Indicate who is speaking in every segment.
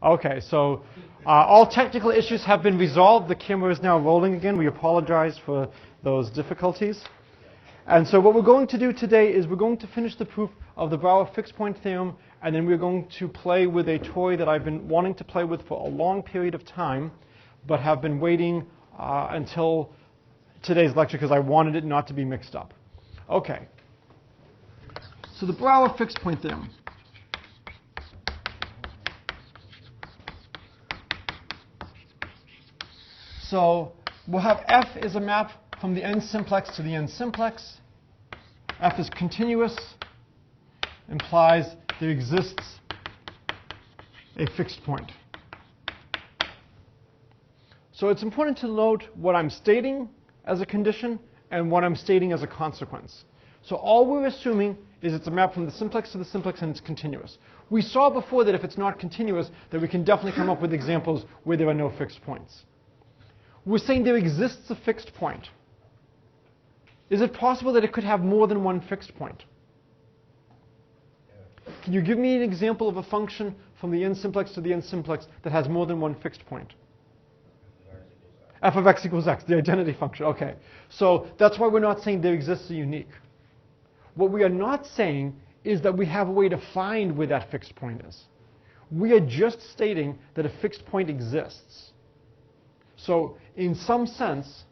Speaker 1: Okay, so all technical issues have been resolved. The camera is now rolling again. We apologize for those difficulties. And so what we're going to do today is we're going to finish the proof of the Brouwer fixed point theorem, and then we're going to play with a toy that I've been wanting to play with for a long period of time, but have been waiting until today's lecture because I wanted it not to be mixed up. Okay. So the Brouwer fixed point theorem. So we'll have f is a map from the n simplex to the n simplex. F is continuous, implies there exists a fixed point. So it's important to note what I'm stating as a condition and what I'm stating as a consequence. So all we're assuming is it's a map from the simplex to the simplex and it's continuous. We saw before that if it's not continuous, that we can definitely come up with examples where there are no fixed points. We're saying there exists a fixed point. Is it possible that it could have more than one fixed point? Can you give me an example of a function from the n simplex to the n simplex that has more than one fixed point? F of x equals x, the identity function. Okay, so that's why we're not saying there exists a unique. What we are not saying is that we have a way to find where that fixed point is. We are just stating that a fixed point exists. So in some sense,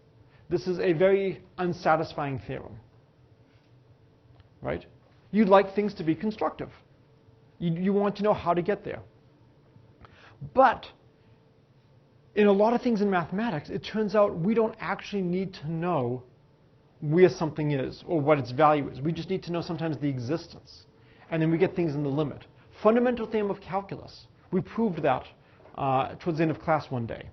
Speaker 1: this is a very unsatisfying theorem, right? You'd like things to be constructive. You want to know how to get there. But in a lot of things in mathematics, it turns out we don't actually need to know where something is or what its value is. We just need to know sometimes the existence. And then we get things in the limit. Fundamental theorem of calculus. We proved that towards the end of class one day.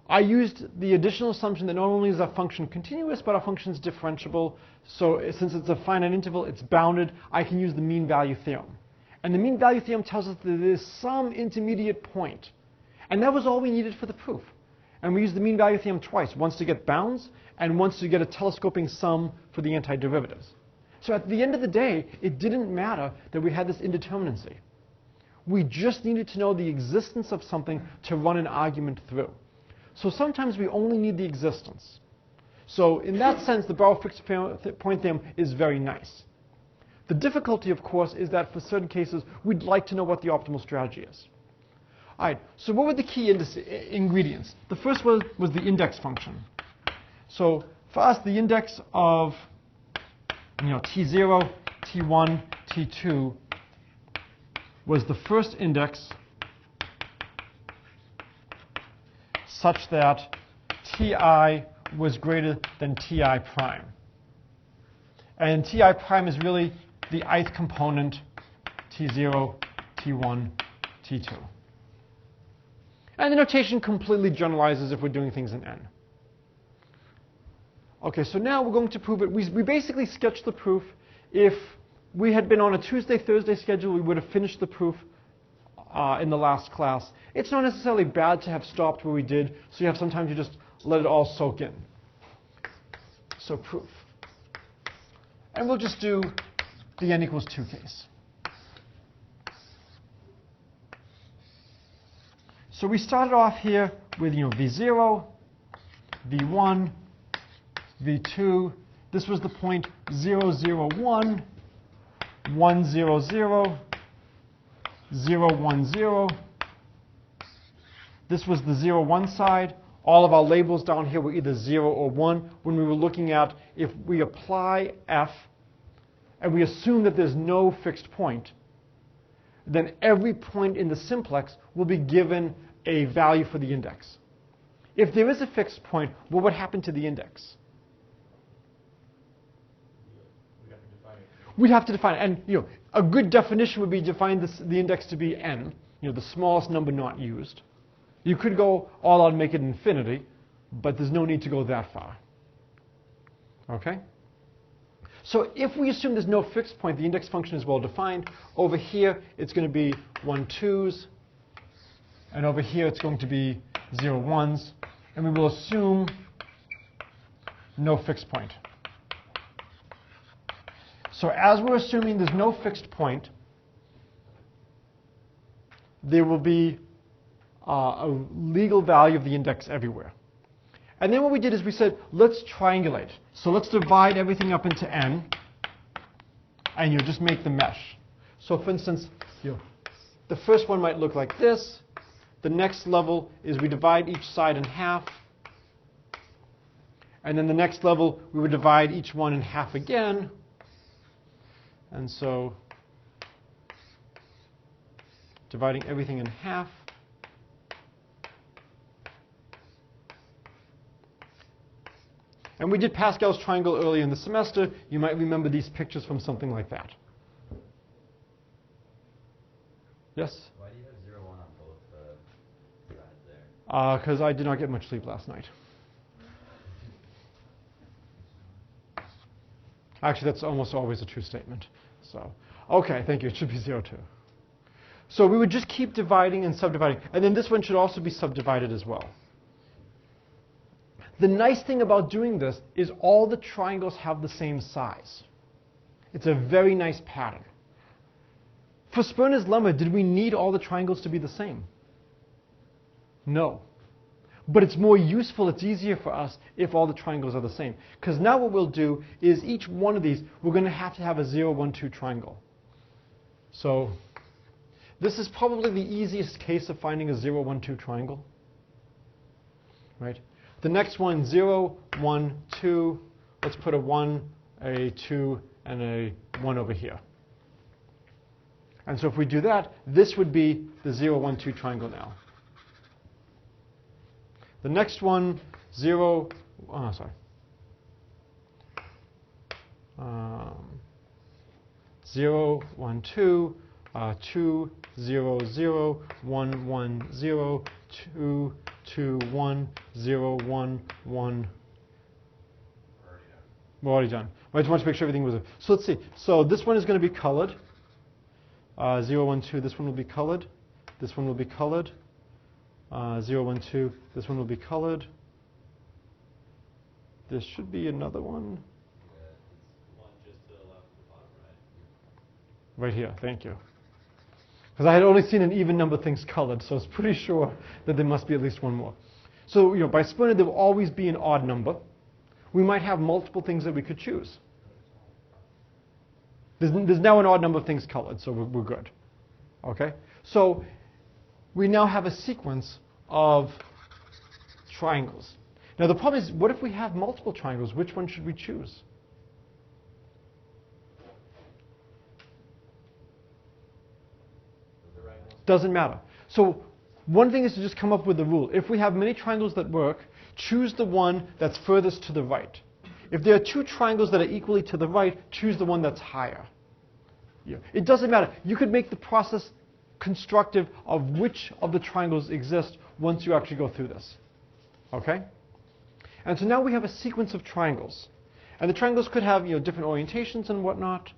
Speaker 1: I used the additional assumption that not only is our function continuous, but our function is differentiable. So since it's a finite interval, it's bounded, I can use the mean value theorem. And the mean value theorem tells us that there's some intermediate point. And that was all we needed for the proof. And we used the mean value theorem twice, once to get bounds and once to get a telescoping sum for the antiderivatives. So at the end of the day, it didn't matter that we had this indeterminacy. We just needed to know the existence of something to run an argument through. So sometimes we only need the existence. So in that sense, the Brouwer fixed point theorem is very nice. The difficulty, of course, is that for certain cases, we'd like to know what the optimal strategy is. All right, so what were the key ingredients? The first was the index function. So for us, the index of t0, t1, t2 was the first index such that ti was greater than ti prime. And ti prime is really the ith component, t0, t1, t2. And the notation completely generalizes if we're doing things in n. Okay, so now we're going to prove it. We basically sketched the proof. If we had been on a Tuesday, Thursday schedule, we would have finished the proof in the last class. It's not necessarily bad to have stopped where we did, so you have sometimes you just let it all soak in. So proof. And we'll just do the n equals 2 case. So we started off here with v0, v1, v2. This was the point 0, 0, 1, 1, 0, 0, 0, 1, 0. This was the 0, 1 side. All of our labels down here were either 0 or 1 when we were looking at if we apply f and we assume that there's no fixed point, then every point in the simplex will be given a value for the index. If there is a fixed point, what would happen to the index? We'd have to define it. And a good definition would be define the index to be n, the smallest number not used. You could go all out and make it infinity, but there's no need to go that far. Okay? So if we assume there's no fixed point, the index function is well defined. Over here, it's going to be 1, 2s. And over here, it's going to be 0, 1s. And we will assume no fixed point. So as we're assuming there's no fixed point, there will be a legal value of the index everywhere. And then what we did is we said, let's triangulate. So let's divide everything up into n, and you'll just make the mesh. So for instance, the first one might look like this. The next level is we divide each side in half. And then the next level, we would divide each one in half again. And so dividing everything in half. And we did Pascal's triangle earlier in the semester. You might remember these pictures from something like that. Yes?
Speaker 2: Why do you have 0, 1 on both sides there?
Speaker 1: Because I did not get much sleep last night. Actually, that's almost always a true statement. So, okay, thank you. It should be 0, 2. So we would just keep dividing and subdividing. And then this one should also be subdivided as well. The nice thing about doing this is all the triangles have the same size. It's a very nice pattern. For Sperner's lemma, did we need all the triangles to be the same? No. But it's more useful, it's easier for us if all the triangles are the same. Because now what we'll do is each one of these, we're going to have a 0, 1, 2 triangle. So this is probably the easiest case of finding a 0, 1, 2 triangle. Right? The next one, 0, 1, 2. Let's put a 1, a 2, and a 1 over here. And so if we do that, this would be the 0, 1, 2 triangle now. The next one, 0, 1, 2, 2, 0, 0, 1, 1, 0, 2, 2, 1, 0, 1, 1. We're already done. I just want to make sure everything was. So let's see. So this one is going to be colored. 0, 1, 2. This one will be colored. This one will be colored. 0, 1, 2. This one will be colored. There should be another one.
Speaker 2: Yeah, it's one just to the left of the bottom right.
Speaker 1: Right here. Thank you. Because I had only seen an even number of things colored, so I was pretty sure that there must be at least one more. So by Sperner, there will always be an odd number. We might have multiple things that we could choose. There's now an odd number of things colored, so we're good. Okay? So we now have a sequence of triangles. Now the problem is, what if we have multiple triangles? Which one should we choose? Doesn't matter. So one thing is to just come up with a rule. If we have many triangles that work, choose the one that's furthest to the right. If there are two triangles that are equally to the right, choose the one that's higher. It doesn't matter. You could make the process constructive of which of the triangles exist once you actually go through this. Okay? And so now we have a sequence of triangles. And the triangles could have different orientations and whatnot.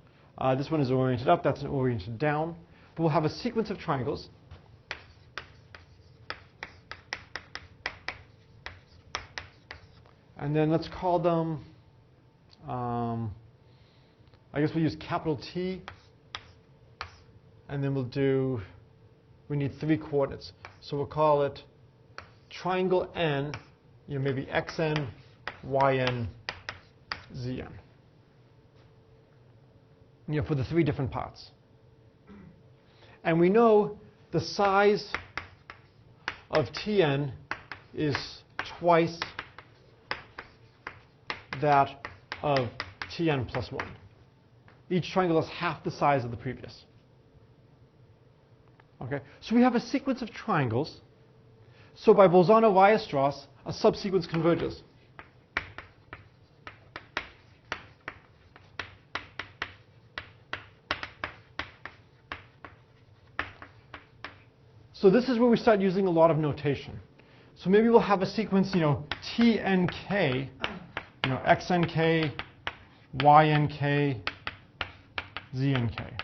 Speaker 1: This one is oriented up, that's an oriented down. But we'll have a sequence of triangles. And then let's call them, I guess we'll use capital T. And then we need 3 coordinates. So we'll call it triangle N, maybe XN, YN, ZN. For the 3 different parts. And we know the size of Tn is twice that of Tn plus 1. Each triangle is half the size of the previous. Okay, so we have a sequence of triangles. So by Bolzano-Weierstrass, a subsequence converges. So this is where we start using a lot of notation. So maybe we'll have a sequence, TNK, XNK, YNK, ZNK.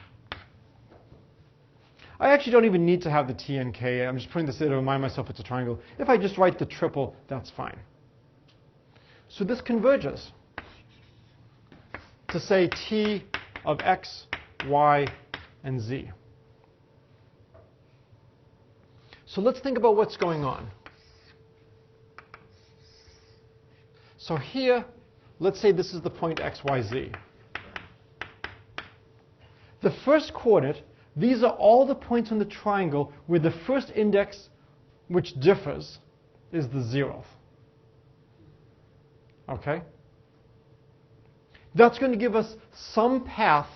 Speaker 1: I actually don't even need to have the TNK. I'm just putting this there to remind myself it's a triangle. If I just write the triple, that's fine. So this converges to say T of X, Y, and Z. So let's think about what's going on. So here, let's say this is the point x, y, z. The first coordinate, these are all the points on the triangle where the first index, which differs, is the 0th. Okay? That's going to give us some path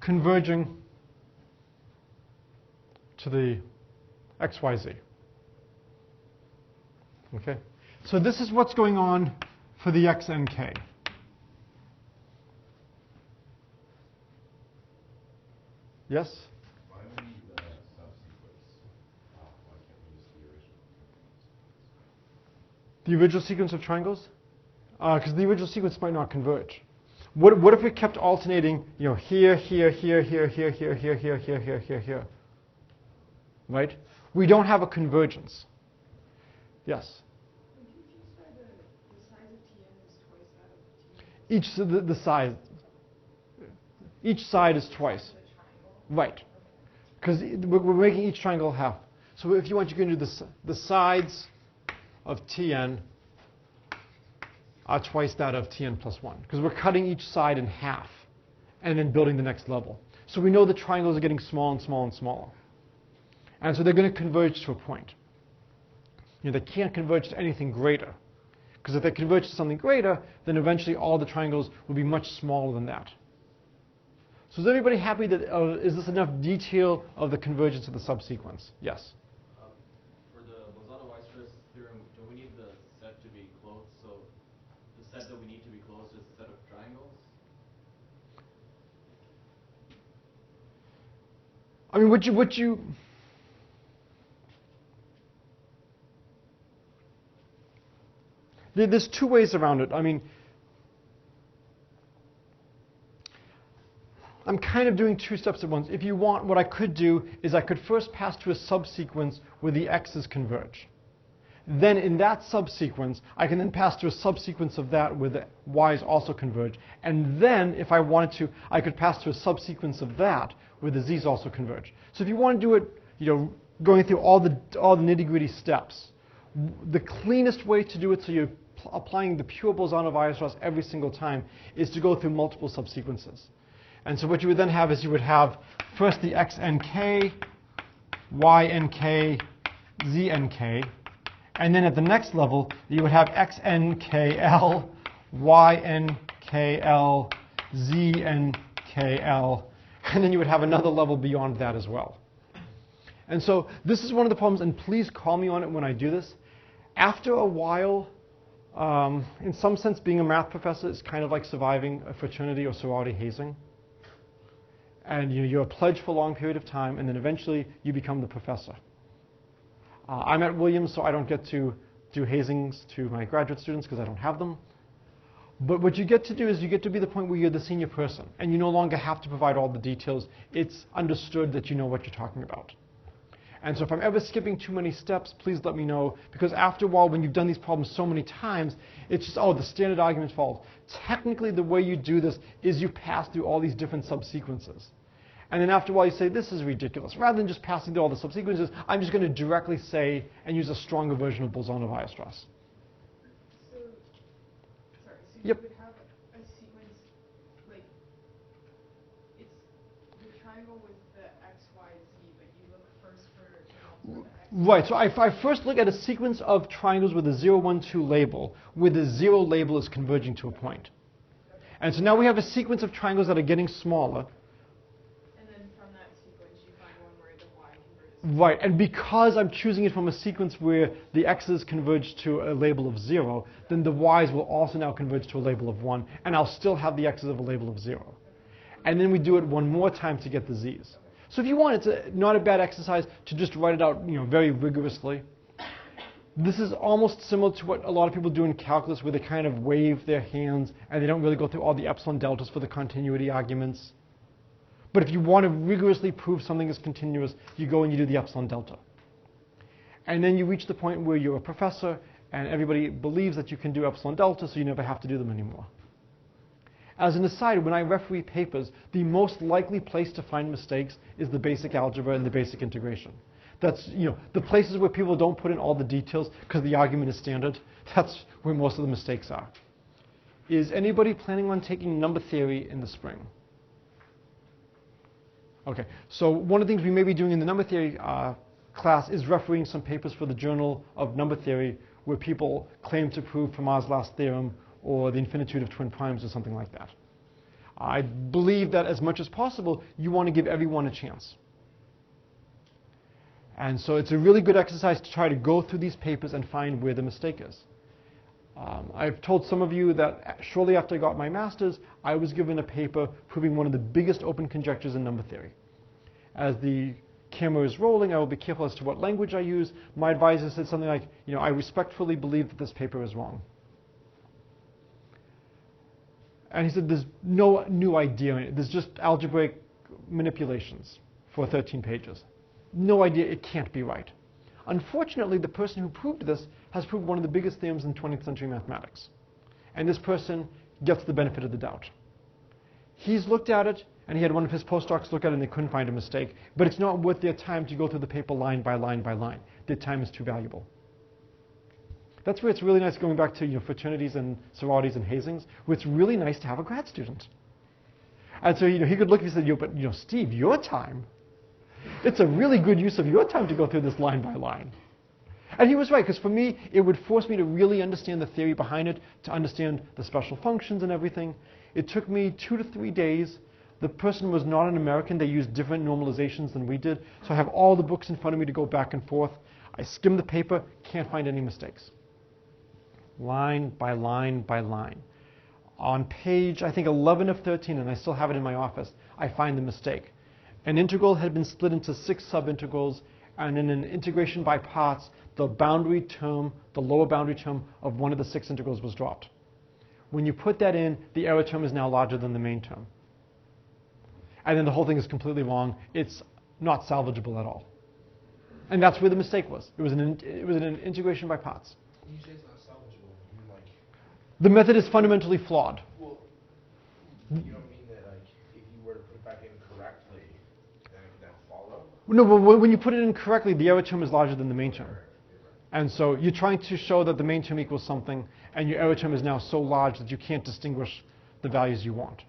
Speaker 1: converging to the x, y, z. Okay? So this is what's going on for the x and k. Yes?
Speaker 3: Why do we need the subsequence? Why can't we use the original?
Speaker 1: The original sequence of triangles? Because the original sequence might not converge. What if we kept alternating, here, here, here, here, here, here, here, here, here, here, here, here? Right? We don't have a convergence. Yes?
Speaker 4: I'm confused by the size of Tn is twice that of Tn.
Speaker 1: The size. Each side is twice.
Speaker 4: The triangle.
Speaker 1: Right. Because we're making each triangle half. So if you want, you can do the sides of Tn are twice that of Tn plus 1. Because we're cutting each side in half and then building the next level. So we know the triangles are getting smaller and smaller and smaller. And so they're going to converge to a point. They can't converge to anything greater. Because if they converge to something greater, then eventually all the triangles will be much smaller than that. So is everybody happy that, is this enough detail of the convergence of the subsequence? Yes?
Speaker 2: For the Bolzano-Weierstrass theorem, do we need the set to be closed? So the set that we need to be closed is the set of triangles?
Speaker 1: I mean, what you there's two ways around it. I mean, I'm kind of doing two steps at once. If you want, what I could do is I could first pass to a subsequence where the x's converge. Then in that subsequence, I can then pass to a subsequence of that where the y's also converge. And then, if I wanted to, I could pass to a subsequence of that where the z's also converge. So if you want to do it, going through all the nitty-gritty steps, the cleanest way to do it, so you're applying the pure Bolzano-Weierstrass every single time, is to go through multiple subsequences. And so what you would then have is you would have first the x and k, y and k, z and k. And then at the next level, you would have x n k l, y n k l, z n k l. And then you would have another level beyond that as well. And so this is one of the problems, and please call me on it when I do this. After a while, in some sense, being a math professor is kind of like surviving a fraternity or sorority hazing. And you're pledged for a long period of time, and then eventually you become the professor. I'm at Williams, so I don't get to do hazings to my graduate students because I don't have them. But what you get to do is you get to be the point where you're the senior person, and you no longer have to provide all the details. It's understood that you know what you're talking about. And so if I'm ever skipping too many steps, please let me know, because after a while, when you've done these problems so many times, it's just, the standard argument falls. Technically, the way you do this is you pass through all these different subsequences. And then after a while, you say, this is ridiculous. Rather than just passing through all the subsequences, I'm just going to directly say and use a stronger version of Bolzano-Weierstrass.
Speaker 4: So
Speaker 1: Yep.
Speaker 4: you would have a sequence, like, it's the triangle with the x, y, z, but you look first for the x.
Speaker 1: Right, so I first look at a sequence of triangles with a 0, 1, 2 label, where the 0 label is converging to a point. And so now we have a sequence of triangles that are getting smaller.
Speaker 4: And then from that sequence, you find one where the y converges.
Speaker 1: Right, and because I'm choosing it from a sequence where the x's converge to a label of 0, then the y's will also now converge to a label of 1, and I'll still have the x's of a label of 0. And then we do it one more time to get the z's. So if you want, it's not a bad exercise to just write it out, very rigorously. This is almost similar to what a lot of people do in calculus, where they kind of wave their hands and they don't really go through all the epsilon deltas for the continuity arguments. But if you want to rigorously prove something is continuous, you go and you do the epsilon delta. And then you reach the point where you're a professor and everybody believes that you can do epsilon delta, so you never have to do them anymore. As an aside, when I referee papers, the most likely place to find mistakes is the basic algebra and the basic integration. That's, the places where people don't put in all the details because the argument is standard, that's where most of the mistakes are. Is anybody planning on taking number theory in the spring? Okay, so one of the things we may be doing in the number theory class is refereeing some papers for the Journal of Number Theory where people claim to prove Fermat's last theorem or the infinitude of twin primes or something like that. I believe that as much as possible, you want to give everyone a chance. And so it's a really good exercise to try to go through these papers and find where the mistake is. I've told some of you that shortly after I got my master's, I was given a paper proving one of the biggest open conjectures in number theory. As the camera is rolling, I will be careful as to what language I use. My advisor said something like, I respectfully believe that this paper is wrong. And he said, there's no new idea in it. There's just algebraic manipulations for 13 pages. No idea, it can't be right. Unfortunately, the person who proved this has proved one of the biggest theorems in 20th century mathematics. And this person gets the benefit of the doubt. He's looked at it, and he had one of his postdocs look at it, and they couldn't find a mistake. But it's not worth their time to go through the paper line by line by line. Their time is too valuable. That's where it's really nice, going back to fraternities and sororities and hazings, where it's really nice to have a grad student. And so he could look and he said, but Steve, your time. It's a really good use of your time to go through this line by line. And he was right, because for me, it would force me to really understand the theory behind it, to understand the special functions and everything. It took me 2 to 3 days. The person was not an American. They used different normalizations than we did. So I have all the books in front of me to go back and forth. I skim the paper, can't find any mistakes. Line by line by line. On page, I think 11 of 13, and I still have it in my office, I find the mistake. An integral had been split into 6 subintegrals, and in an integration by parts, the boundary term, the lower boundary term of one of the 6 integrals was dropped. When you put that in, the error term is now larger than the main term. And then the whole thing is completely wrong. It's not salvageable at all. And that's where the mistake was. It was an integration by parts.
Speaker 3: When you say it's not salvageable, you mean like...
Speaker 1: The method is fundamentally flawed.
Speaker 3: Well, you don't mean that if you were to put it back in correctly, then it would then follow?
Speaker 1: No, but when you put it in correctly, the error term is larger than the main term. And so you're trying to show that the main term equals something, and your error term is now so large that you can't distinguish the values you want.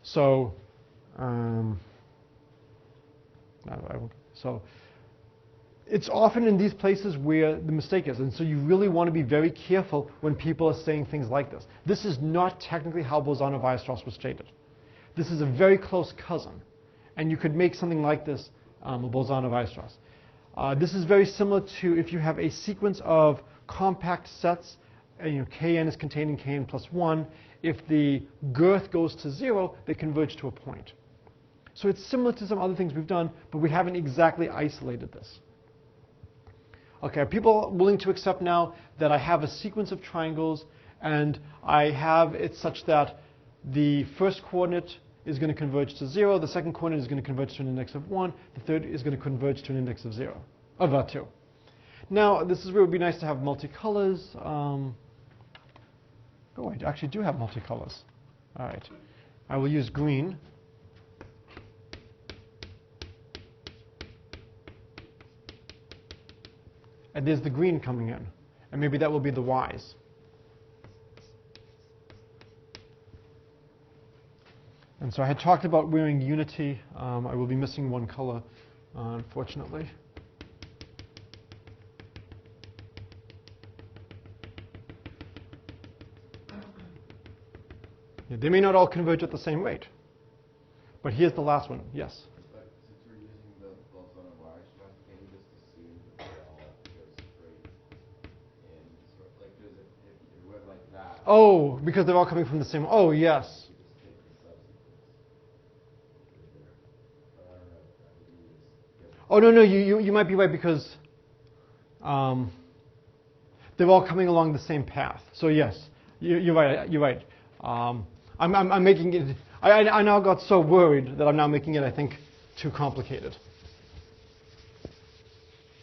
Speaker 1: So, it's often in these places where the mistake is, and so you really want to be very careful when people are saying things like this. This is not technically how Bolzano-Weierstrass was stated. This is a very close cousin, and you could make something like this a Bolzano-Weierstrass. This is very similar to if you have a sequence of compact sets, Kn is contained in Kn plus 1. If the girth goes to 0, they converge to a point. So it's similar to some other things we've done, but we haven't exactly isolated this. Okay, are people willing to accept now that I have a sequence of triangles, and I have it such that the first coordinate is going to converge to 0, the second coordinate is going to converge to an index of 1, the third is going to converge to an index of 2. Now, this is where it would be nice to have multicolors. Oh, I actually do have multicolors. All right. I will use green. And there's the green coming in. And maybe that will be the Y's. And so I had talked about wearing unity. I will be missing one color, unfortunately. Yeah, they may not all converge at the same rate. But here's the last one. Yes?
Speaker 3: But since we're using the Bolzano-Weierstrass, can you just assume that they all go straight in? Like, because if it went like that...
Speaker 1: Oh, because they're all coming from the same... Oh, yes.
Speaker 3: You just take the subsequence. But I don't know. I think you just get...
Speaker 1: Oh, no, you might be right because they're all coming along the same path. So yes, you're right. You're right. I'm making it. I now got so worried that I'm now making it, I think, too complicated.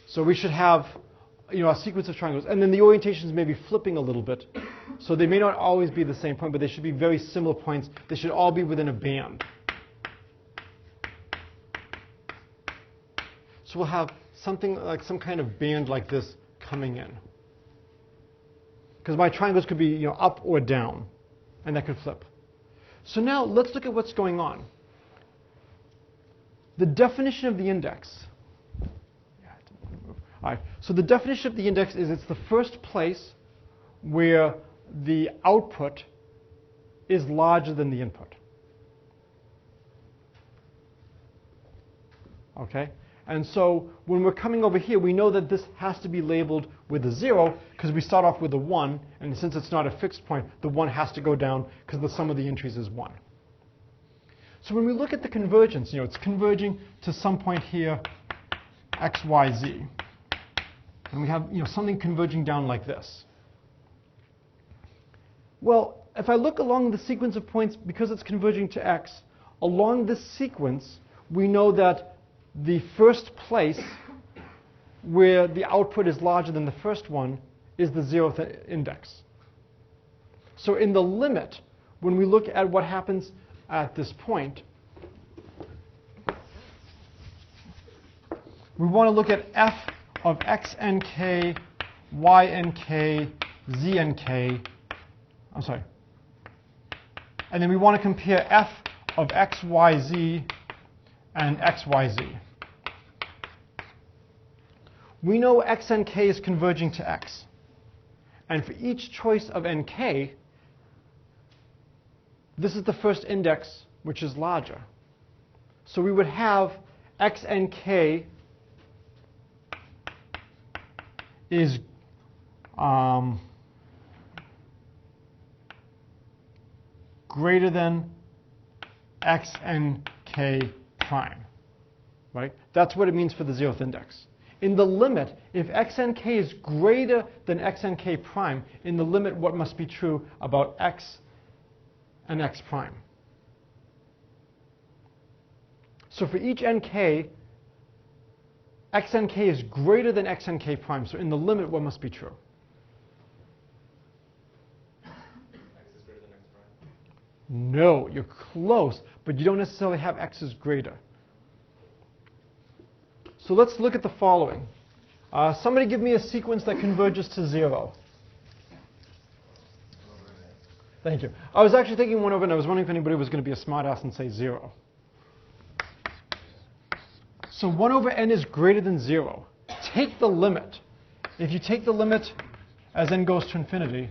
Speaker 1: So we should have a sequence of triangles. And then the orientations may be flipping a little bit. So they may not always be the same point, but they should be very similar points. They should all be within a band. So we'll have something like some kind of band like this coming in. Because my triangles could be up or down, and that could flip. So now let's look at what's going on. The definition of the index. All right. So the definition of the index is it's the first place where the output is larger than the input. Okay? And so when we're coming over here, we know that this has to be labeled with a 0 because we start off with a 1, and since it's not a fixed point, the 1 has to go down because the sum of the entries is 1. So when we look at the convergence, it's converging to some point here, x, y, z. And we have something converging down like this. Well, if I look along the sequence of points, because it's converging to x, along this sequence, we know that the first place where the output is larger than the first one is the 0th index. So in the limit, when we look at what happens at this point, we want to look at f of x n k, y n k, z n k. I'm sorry. And then we want to compare f of x, y, z and x, y, z. We know x n k is converging to x. And for each choice of nk, this is the first index which is larger. So we would have x n k is greater than x n k prime, right? That's what it means for the 0th index. In the limit, if x n k is greater than x n k prime, in the limit what must be true about x and x prime? So for each nk, x n k is greater than x n k prime. So in the limit, what must be true?
Speaker 2: X is greater than x prime.
Speaker 1: No, you're close, but you don't necessarily have x is greater. So let's look at the following. Somebody give me a sequence that converges to 0. Thank you. I was actually thinking 1 over n. I was wondering if anybody was going to be a smartass and say 0. So 1 over n is greater than 0. Take the limit. If you take the limit as n goes to infinity,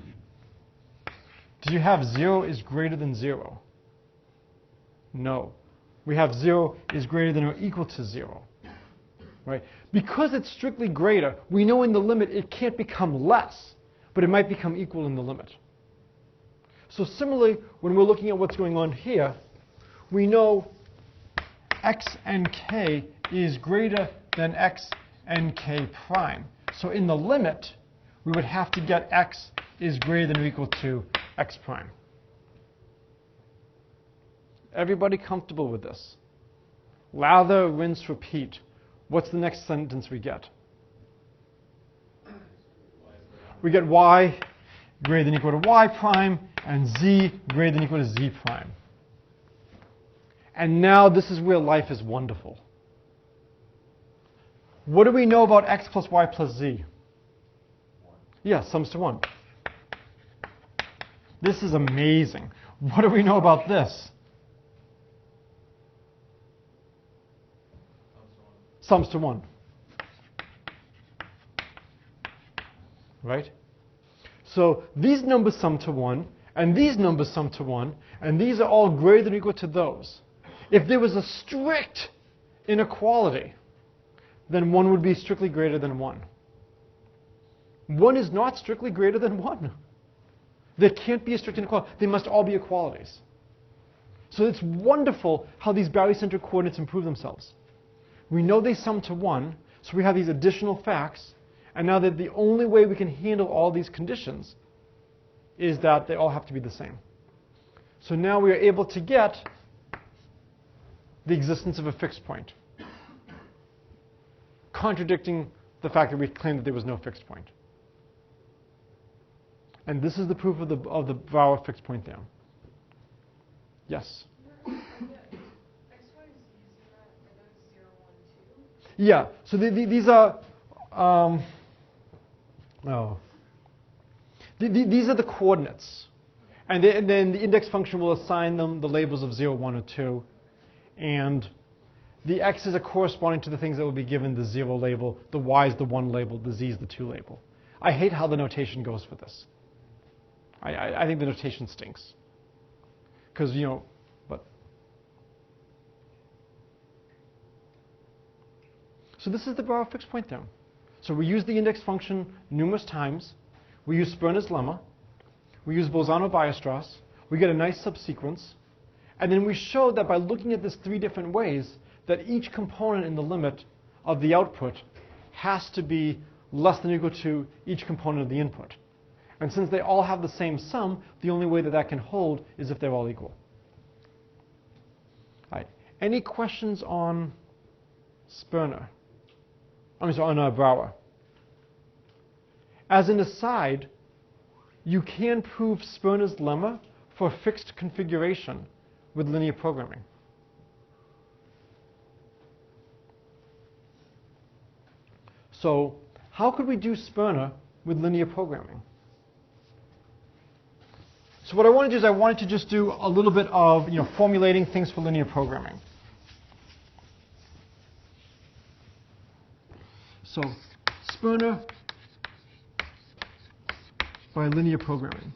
Speaker 1: do you have 0 is greater than 0? No. We have 0 is greater than or equal to 0. Right? Because it's strictly greater, we know in the limit it can't become less, but it might become equal in the limit. So similarly, when we're looking at what's going on here, we know x and k is greater than x and k prime. So in the limit, we would have to get x is greater than or equal to x prime. Everybody comfortable with this? Lather, rinse, repeat. What's the next sentence we get? We get y greater than or equal to y prime and z greater than or equal to z prime. And now this is where life is wonderful. What do we know about x plus y plus z?
Speaker 2: 1.
Speaker 1: Yeah, sums to 1. This is amazing. What do we know about this? Sums to 1. Right? So these numbers sum to 1, and these numbers sum to 1, and these are all greater than or equal to those. If there was a strict inequality, then 1 would be strictly greater than 1. 1 is not strictly greater than 1. There can't be a strict inequality. They must all be equalities. So it's wonderful how these barycentric coordinates improve themselves. We know they sum to 1, so we have these additional facts, and now that the only way we can handle all these conditions is that they all have to be the same. So now we are able to get the existence of a fixed point, contradicting the fact that we claimed that there was no fixed point. And this is the proof of the Brouwer fixed point theorem. Yes?
Speaker 4: XYZ, is that, are those 0, 1, 2?
Speaker 1: Yeah, so these are, these are the coordinates. And then the index function will assign them the labels of 0, 1, or 2. And the x's are corresponding to the things that will be given the 0 label, the y is the 1 label, the z is the 2 label. I hate how the notation goes for this. I think the notation stinks. Because, but. So this is the Brouwer fixed point theorem. So we use the index function numerous times. We use Sperner's lemma. We use Bolzano-Weierstrass. We get a nice subsequence. And then we show that by looking at this 3 different ways, that each component in the limit of the output has to be less than or equal to each component of the input. And since they all have the same sum, the only way that that can hold is if they're all equal. All right. Any questions on Sperner? On Brouwer. As an aside, you can prove Sperner's lemma for a fixed configuration with linear programming. So how could we do Sperner with linear programming? So what I want to do is I wanted to just do a little bit of formulating things for linear programming. So Sperner by linear programming.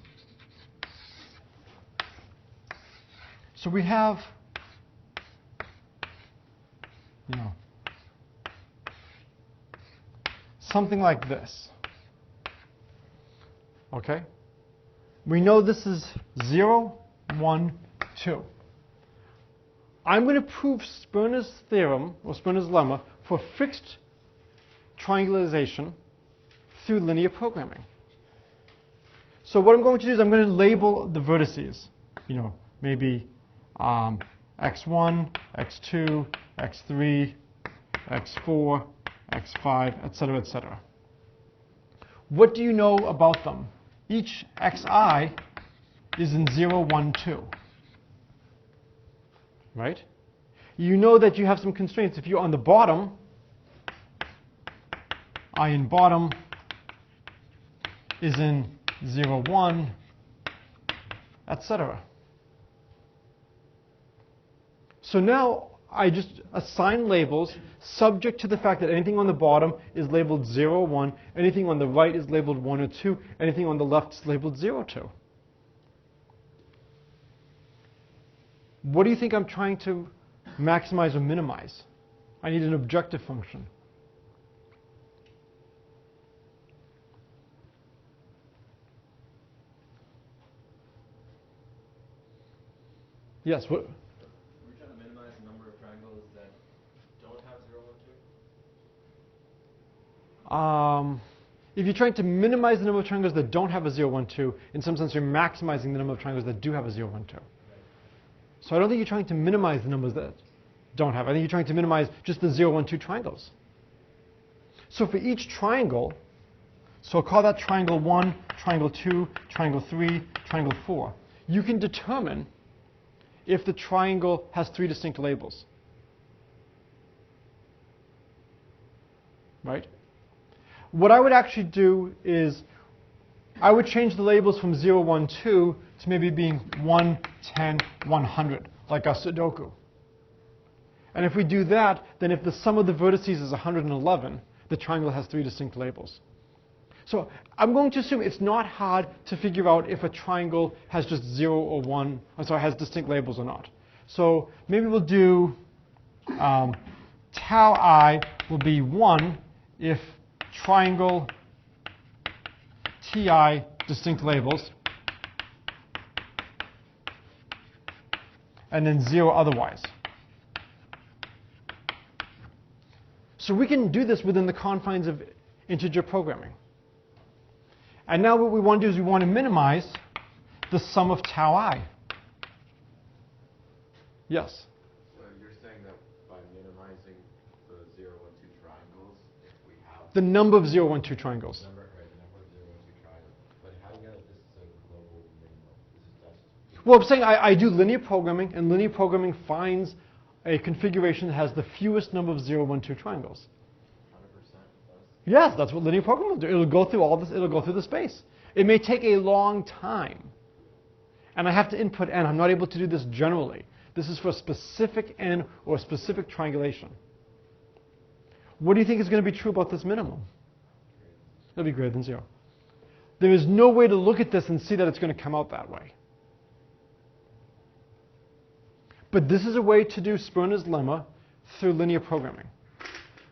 Speaker 1: So we have, something like this. Okay? We know this is 0, 1, 2. I'm going to prove Sperner's theorem, or Sperner's lemma, for fixed triangularization through linear programming. So what I'm going to do is I'm going to label the vertices. Maybe x1, x2, x3, x4, x5, etc., etc. What do you know about them? Each xi is in 0, 1, 2. Right? You know that you have some constraints. If you're on the bottom, I in bottom is in 0, 1, etc. So now I just assign labels subject to the fact that anything on the bottom is labeled 0, 1, anything on the right is labeled 1 or 2, anything on the left is labeled 0, 2. What do you think I'm trying to maximize or minimize? I need an objective function. Yes, what?
Speaker 2: We're trying to minimize the number of triangles that don't have 0, 1, 2?
Speaker 1: If you're trying to minimize the number of triangles that don't have a 0, 1, 2, in some sense you're maximizing the number of triangles that do have a 0, 1, 2. So I don't think you're trying to minimize the numbers that don't have. I think you're trying to minimize just the 0, 1, 2 triangles. So for each triangle, so I'll call that triangle 1, triangle 2, triangle 3, triangle 4. You can determine if the triangle has 3 distinct labels. Right? What I would actually do is I would change the labels from 0, 1, 2 to maybe being 1, 10, 100, like our Sudoku. And if we do that, then if the sum of the vertices is 111, the triangle has 3 distinct labels. So I'm going to assume it's not hard to figure out if a triangle has just 0 or 1, has distinct labels or not. So maybe we'll do tau I will be 1 if triangle TI distinct labels, and then 0 otherwise. So we can do this within the confines of integer programming. And now what we want to do is we want to minimize the sum of tau I. Yes?
Speaker 3: So you're saying that by minimizing the 0, 1, 2 triangles, if we have
Speaker 1: The number of 0, 1, 2 triangles.
Speaker 3: The number of 0, 1, 2 triangles. But how do you know this is a global minimum? This is
Speaker 1: Well, I'm saying I do linear programming, and linear programming finds a configuration that has the fewest number of 0, 1, 2 triangles.
Speaker 2: 100%.
Speaker 1: Yes, that's what linear programming will do. It'll go through all this, it'll go through the space. It may take a long time. And I have to input n. I'm not able to do this generally. This is for a specific n or a specific triangulation. What do you think is going to be true about this minimum? It'll be greater than 0. There is no way to look at this and see that it's going to come out that way. But this is a way to do Sperner's lemma through linear programming.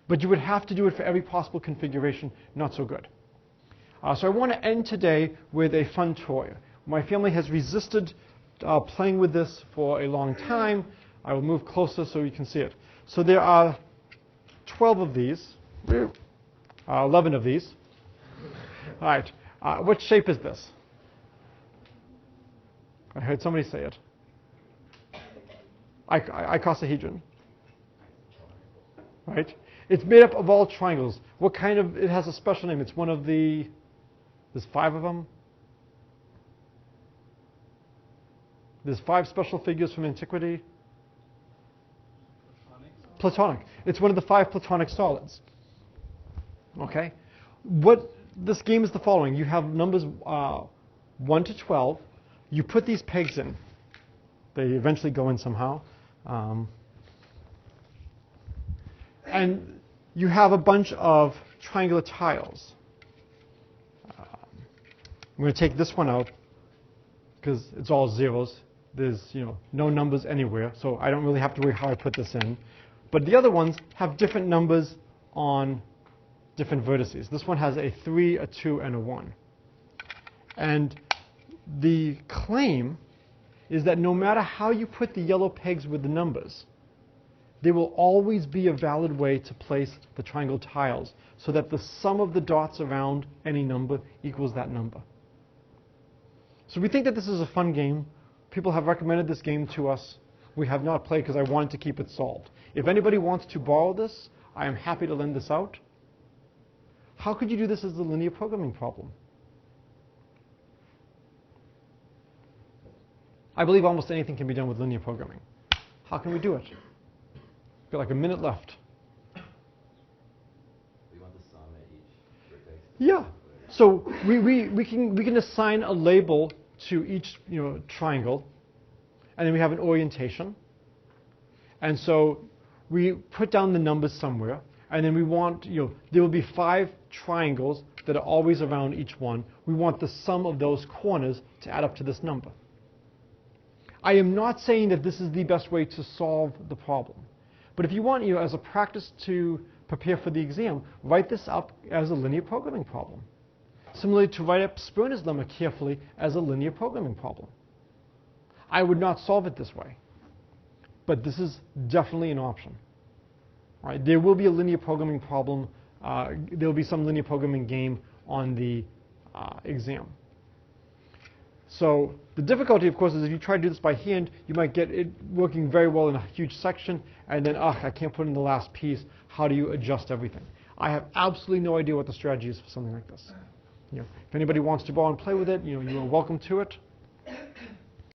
Speaker 1: But you would have to do it for every possible configuration. Not so good. So I want to end today with a fun toy. My family has resisted playing with this for a long time. I will move closer so you can see it. So there are 12 of these, 11 of these. All right, what shape is this? I heard somebody say it. Icosahedron. Right? It's made up of all triangles. What kind of, it has a special name. It's one of the, there's 5 of them. There's 5 special figures from antiquity. Platonic. It's one of the 5 Platonic solids. Okay? What this game is the following. You have numbers 1 to 12. You put these pegs in. They eventually go in somehow. And you have a bunch of triangular tiles. I'm going to take this one out because it's all zeros. There's no numbers anywhere, so I don't really have to worry how I put this in. But the other ones have different numbers on different vertices. This one has a 3, a 2, and a 1. And the claim is that no matter how you put the yellow pegs with the numbers, there will always be a valid way to place the triangle tiles so that the sum of the dots around any number equals that number. So we think that this is a fun game. People have recommended this game to us. We have not played because I wanted to keep it solved. If anybody wants to borrow this, I am happy to lend this out. How could you do this as a linear programming problem? I believe almost anything can be done with linear programming. How can we do it? We've got like a minute left.
Speaker 3: We want the sum at each vertex.
Speaker 1: Yeah. So we can assign a label to each triangle, and then we have an orientation. And so we put down the numbers somewhere, and then we want there will be 5 triangles that are always around each one. We want the sum of those corners to add up to this number. I am not saying that this is the best way to solve the problem. But if you want, as a practice to prepare for the exam, write this up as a linear programming problem. Similarly to write up Sperner's lemma carefully as a linear programming problem. I would not solve it this way. But this is definitely an option. All right, there will be a linear programming problem. There will be some linear programming game on the exam. So the difficulty, of course, is if you try to do this by hand, you might get it working very well in a huge section, and then, I can't put in the last piece. How do you adjust everything? I have absolutely no idea what the strategy is for something like this. If anybody wants to borrow and play with it, you are welcome to it.